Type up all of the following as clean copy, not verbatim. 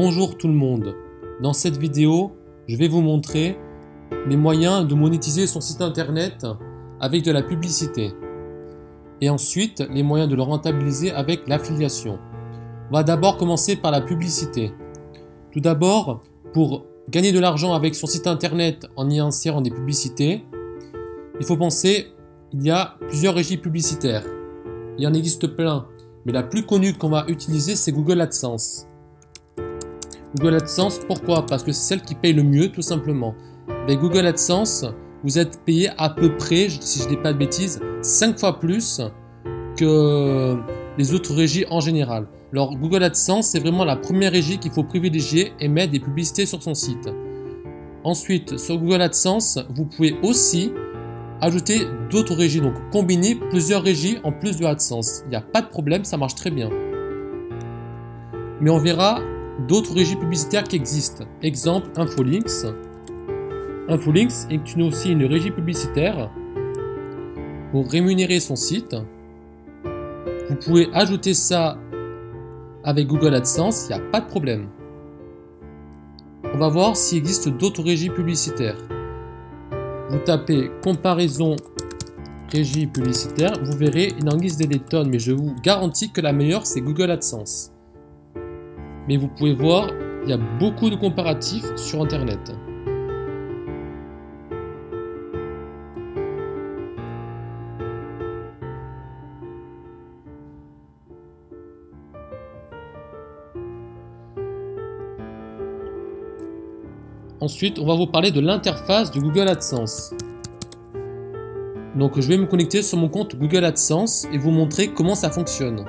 Bonjour tout le monde, dans cette vidéo, je vais vous montrer les moyens de monétiser son site internet avec de la publicité et ensuite les moyens de le rentabiliser avec l'affiliation. On va d'abord commencer par la publicité. Tout d'abord, pour gagner de l'argent avec son site internet en y insérant des publicités, il faut penser qu'il y a plusieurs régies publicitaires. Il y en existe plein, mais la plus connue qu'on va utiliser, c'est Google AdSense. Google AdSense, pourquoi? Parce que c'est celle qui paye le mieux, tout simplement. Avec Google AdSense, vous êtes payé à peu près, si je ne dis pas de bêtises, 5 fois plus que les autres régies en général. Alors Google AdSense, c'est vraiment la première régie qu'il faut privilégier et mettre des publicités sur son site. Ensuite, sur Google AdSense, vous pouvez aussi ajouter d'autres régies, donc combiner plusieurs régies en plus de AdSense. Il n'y a pas de problème, ça marche très bien. Mais on verra d'autres régies publicitaires qui existent. Exemple, Infolinks. Infolinks est aussi une régie publicitaire pour rémunérer son site. Vous pouvez ajouter ça avec Google AdSense, il n'y a pas de problème. On va voir s'il existe d'autres régies publicitaires. Vous tapez comparaison régie publicitaire, vous verrez, il en existe des tonnes, mais je vous garantis que la meilleure c'est Google AdSense. Mais vous pouvez voir, il y a beaucoup de comparatifs sur internet. Ensuite, on va vous parler de l'interface de Google AdSense. Donc je vais me connecter sur mon compte Google AdSense et vous montrer comment ça fonctionne.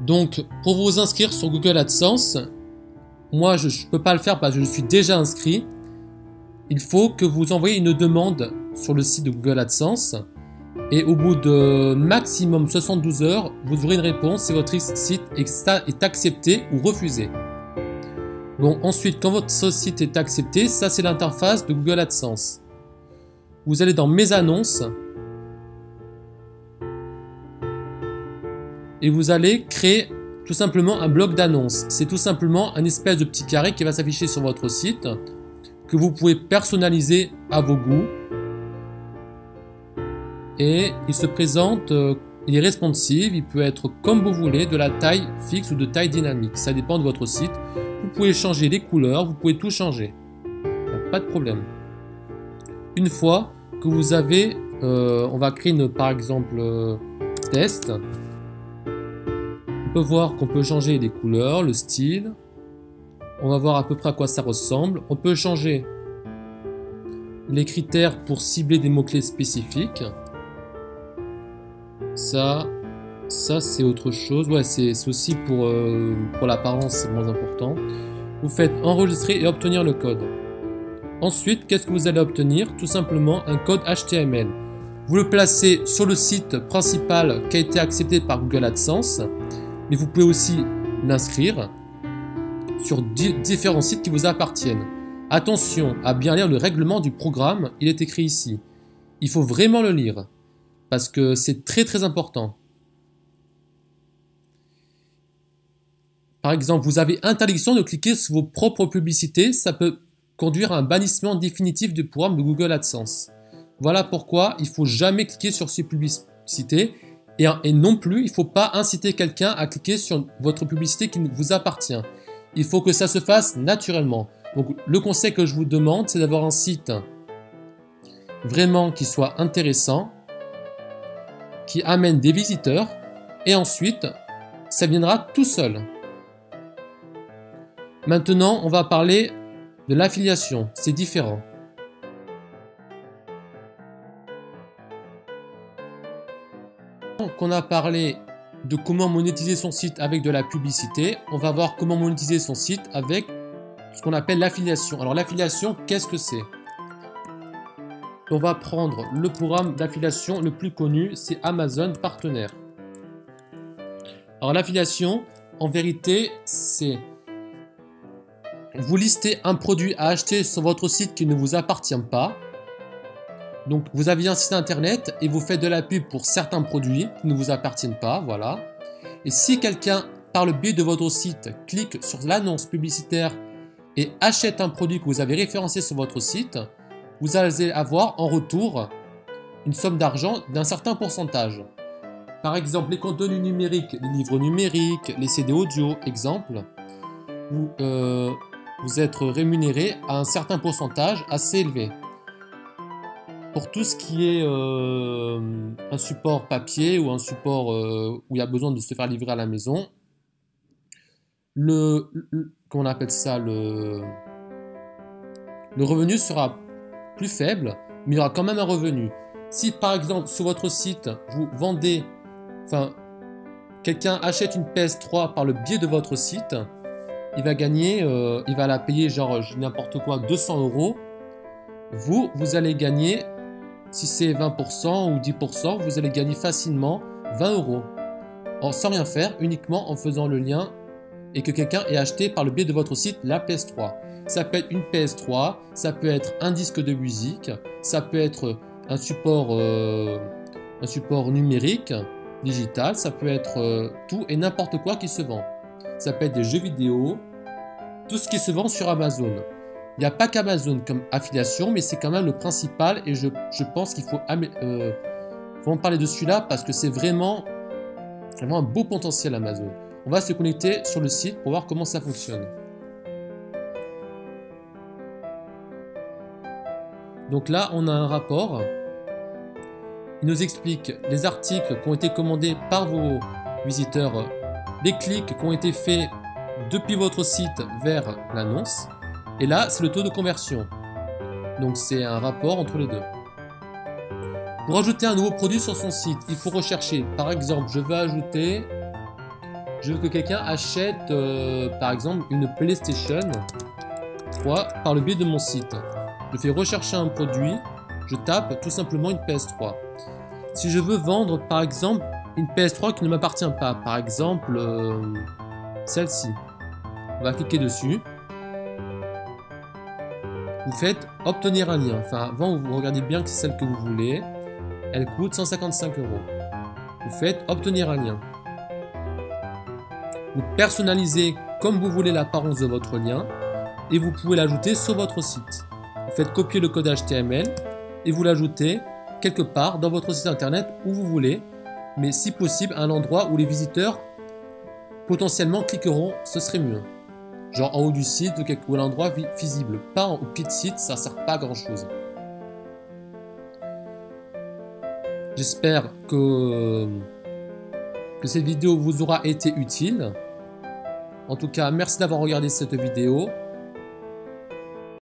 Donc, pour vous inscrire sur Google AdSense, moi je ne peux pas le faire parce que je suis déjà inscrit. Il faut que vous envoyiez une demande sur le site de Google AdSense et au bout de maximum 72 heures, vous aurez une réponse si votre site est accepté ou refusé. Bon, ensuite, quand votre site est accepté, ça c'est l'interface de Google AdSense. Vous allez dans Mes annonces et vous allez créer tout simplement un bloc d'annonces. C'est tout simplement un espèce de petit carré qui va s'afficher sur votre site que vous pouvez personnaliser à vos goûts. Et il se présente, il est responsive, il peut être comme vous voulez, de la taille fixe ou de taille dynamique. Ça dépend de votre site. Vous pouvez changer les couleurs, vous pouvez tout changer. Donc, pas de problème. Une fois que vous avez, on va créer par exemple test. On peut voir qu'on peut changer les couleurs, le style. On va voir à peu près à quoi ça ressemble. On peut changer les critères pour cibler des mots-clés spécifiques. Ça c'est autre chose. Ouais, c'est aussi pour l'apparence, c'est moins important. Vous faites enregistrer et obtenir le code. Ensuite, qu'est-ce que vous allez obtenir? Tout simplement un code HTML. Vous le placez sur le site principal qui a été accepté par Google AdSense. Mais vous pouvez aussi l'inscrire sur différents sites qui vous appartiennent. Attention à bien lire le règlement du programme, il est écrit ici. Il faut vraiment le lire, parce que c'est très important. Par exemple, vous avez interdiction de cliquer sur vos propres publicités, ça peut conduire à un bannissement définitif du programme de Google AdSense. Voilà pourquoi il ne faut jamais cliquer sur ces publicités, et non plus, il ne faut pas inciter quelqu'un à cliquer sur votre publicité qui vous appartient. Il faut que ça se fasse naturellement. Donc le conseil que je vous demande, c'est d'avoir un site vraiment qui soit intéressant, qui amène des visiteurs, et ensuite, ça viendra tout seul. Maintenant, on va parler de l'affiliation. C'est différent. Donc on a parlé de comment monétiser son site avec de la publicité, on va voir comment monétiser son site avec ce qu'on appelle l'affiliation. Alors l'affiliation, qu'est-ce que c'est? On va prendre le programme d'affiliation le plus connu, c'est Amazon Partenaire. Alors l'affiliation, en vérité, c'est vous listez un produit à acheter sur votre site qui ne vous appartient pas. Donc vous avez un site internet et vous faites de la pub pour certains produits qui ne vous appartiennent pas, voilà. Et si quelqu'un, par le biais de votre site, clique sur l'annonce publicitaire et achète un produit que vous avez référencé sur votre site, vous allez avoir en retour une somme d'argent d'un certain pourcentage. Par exemple, les contenus numériques, les livres numériques, les CD audio, exemple, vous êtes rémunéré à un certain pourcentage assez élevé. Pour tout ce qui est un support papier ou un support où il y a besoin de se faire livrer à la maison, comment on appelle ça, le revenu sera plus faible, mais il y aura quand même un revenu. Si par exemple sur votre site vous vendez, quelqu'un achète une PS3 par le biais de votre site, il va gagner, il va la payer genre n'importe quoi 200 €. Vous allez gagner, si c'est 20% ou 10%, vous allez gagner facilement 20 €. Sans rien faire, uniquement en faisant le lien et que quelqu'un ait acheté par le biais de votre site la PS3. Ça peut être une PS3, ça peut être un disque de musique, ça peut être un support numérique, digital, ça peut être tout et n'importe quoi qui se vend. Ça peut être des jeux vidéo, tout ce qui se vend sur Amazon. Il n'y a pas qu'Amazon comme affiliation, mais c'est quand même le principal et je pense qu'il faut en parler de celui-là parce que c'est vraiment un beau potentiel Amazon. On va se connecter sur le site pour voir comment ça fonctionne. Donc là, on a un rapport. Il nous explique les articles qui ont été commandés par vos visiteurs, les clics qui ont été faits depuis votre site vers l'annonce. Et là, c'est le taux de conversion. Donc c'est un rapport entre les deux. Pour ajouter un nouveau produit sur son site, il faut rechercher. Par exemple, je veux que quelqu'un achète par exemple une PlayStation 3 par le biais de mon site. Je fais rechercher un produit, je tape tout simplement une PS3. Si je veux vendre par exemple une PS3 qui ne m'appartient pas, par exemple celle-ci, on va cliquer dessus. Vous faites obtenir un lien. Avant, vous regardez bien que c'est celle que vous voulez. Elle coûte 155 €. Vous faites obtenir un lien. Vous personnalisez comme vous voulez l'apparence de votre lien et vous pouvez l'ajouter sur votre site. Vous faites copier le code HTML et vous l'ajoutez quelque part dans votre site internet où vous voulez, mais si possible à un endroit où les visiteurs potentiellement cliqueront, ce serait mieux. Genre en haut du site ou à l'endroit visible, pas au pied de site, ça ne sert pas à grand chose. J'espère que cette vidéo vous aura été utile. En tout cas, merci d'avoir regardé cette vidéo.